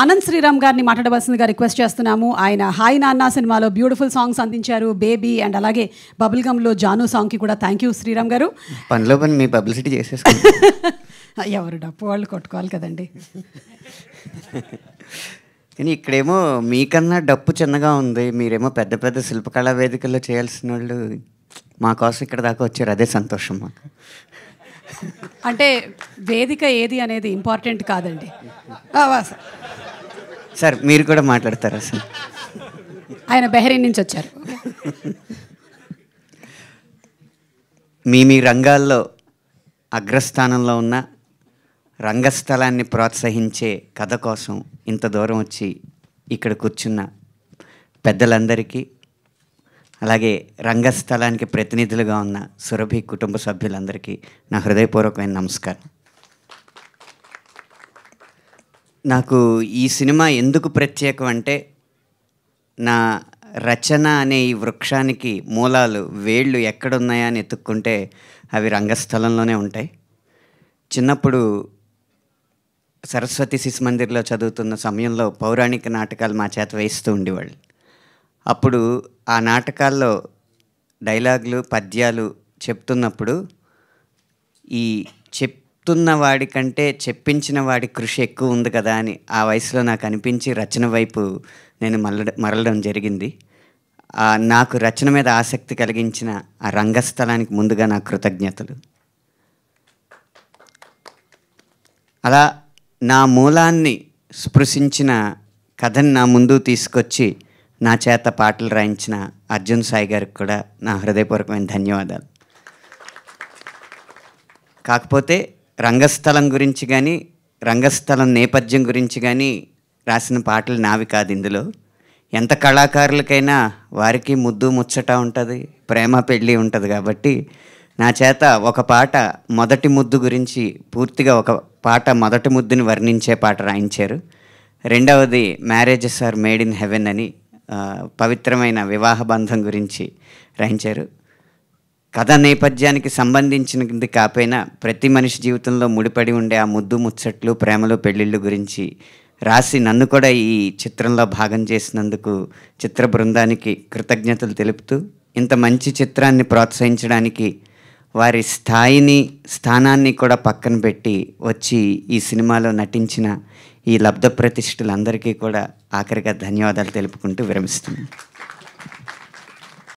అనంత్ శ్రీరామ్ గారిని మాట్లాడవలసిందిగా రిక్వెస్ట్ చేస్తున్నాము. ఆయన హాయ్ నాన్న సినిమాలో బ్యూటిఫుల్ సాంగ్స్ అందించారు, బేబీ అండ్ అలాగే బబుల్ గమ్లో జాను సాంగ్కి కూడా థ్యాంక్ యూ శ్రీరామ్ గారు. పనిలో పని మీ పబ్లిసిటీ చేసేసుకో. ఎవరు డప్పు వాళ్ళు కొట్టుకోవాలి కదండి. కానీ ఇక్కడేమో మీకన్నా డప్పు చిన్నగా ఉంది, మీరేమో పెద్ద పెద్ద శిల్పకళా వేదికల్లో చేయాల్సిన వాళ్ళు మా కోసం ఇక్కడ దాకా వచ్చారు, అదే సంతోషం మాకు. అంటే వేదిక ఏది అనేది ఇంపార్టెంట్ కాదండి. సార్ మీరు కూడా మాట్లాడతారా సార్? ఆయన బెహరీన్ నుంచి వచ్చారు. మీ రంగాల్లో అగ్రస్థానంలో ఉన్న రంగస్థలాన్ని ప్రోత్సహించే కథ కోసం ఇంత దూరం వచ్చి ఇక్కడ కూర్చున్న పెద్దలందరికీ, అలాగే రంగస్థలానికి ప్రతినిధులుగా ఉన్న సురభి కుటుంబ సభ్యులందరికీ నా హృదయపూర్వకమైన నమస్కారం. నాకు ఈ సినిమా ఎందుకు ప్రత్యేకం అంటే, నా రచన అనే ఈ వృక్షానికి మూలాలు, వేళ్ళు ఎక్కడున్నాయా అని ఎత్తుక్కుంటే అవి రంగస్థలంలోనే ఉంటాయి. చిన్నప్పుడు సరస్వతి శిశు మందిర్లో చదువుతున్న సమయంలో పౌరాణిక నాటకాలు మా చేత వేయిస్తూ ఉండేవాళ్ళు. అప్పుడు ఆ నాటకాల్లో డైలాగులు, పద్యాలు చెప్తున్నప్పుడు ఈ చెప్తున్న వాడి కంటే చెప్పించిన వాడి కృషి ఎక్కువ ఉంది కదా అని ఆ వయసులో నాకు అనిపించి రచన వైపు నేను మరలడం జరిగింది. నాకు రచన మీద ఆసక్తి కలిగించిన ఆ రంగస్థలానికి ముందుగా నా కృతజ్ఞతలు. అలా నా మూలాన్ని స్పృశించిన కథని నా ముందు తీసుకొచ్చి నా చేత పాటలు రాయించిన అర్జున్ సాయి గారికి కూడా నా హృదయపూర్వకమైన ధన్యవాదాలు. కాకపోతే రంగస్థలం గురించి కానీ, రంగస్థలం నేపథ్యం గురించి కానీ రాసిన పాటలు నావి కాదు. ఇందులో ఎంత కళాకారులకైనా వారికి ముద్దు ముచ్చట ఉంటుంది, ప్రేమ పెళ్ళి ఉంటుంది. కాబట్టి నా చేత ఒక పాట మొదటి ముద్దు గురించి పూర్తిగా ఒక పాట మొదటి ముద్దుని వర్ణించే పాట రాయించారు. రెండవది marriages are made in heaven అని పవిత్రమైన వివాహ బంధం గురించి రాయించారు. కథ నేపథ్యానికి సంబంధించినది కాకపోయినా ప్రతి మనిషి జీవితంలో ముడిపడి ఉండే ఆ ముద్దు ముచ్చట్లు, ప్రేమలు, పెళ్ళిళ్ళు గురించి రాసి నన్ను కూడా ఈ చిత్రంలో భాగం చేసినందుకు చిత్ర బృందానికి కృతజ్ఞతలు తెలుపుతూ, ఇంత మంచి చిత్రాన్ని ప్రోత్సహించడానికి వారి స్థానాన్ని కూడా పక్కన పెట్టి వచ్చి ఈ సినిమాలో నటించిన ఈ లబ్ధ ప్రతిష్ఠులందరికీ కూడా ఆఖరిగా ధన్యవాదాలు తెలుపుకుంటూ విరమిస్తున్నాను.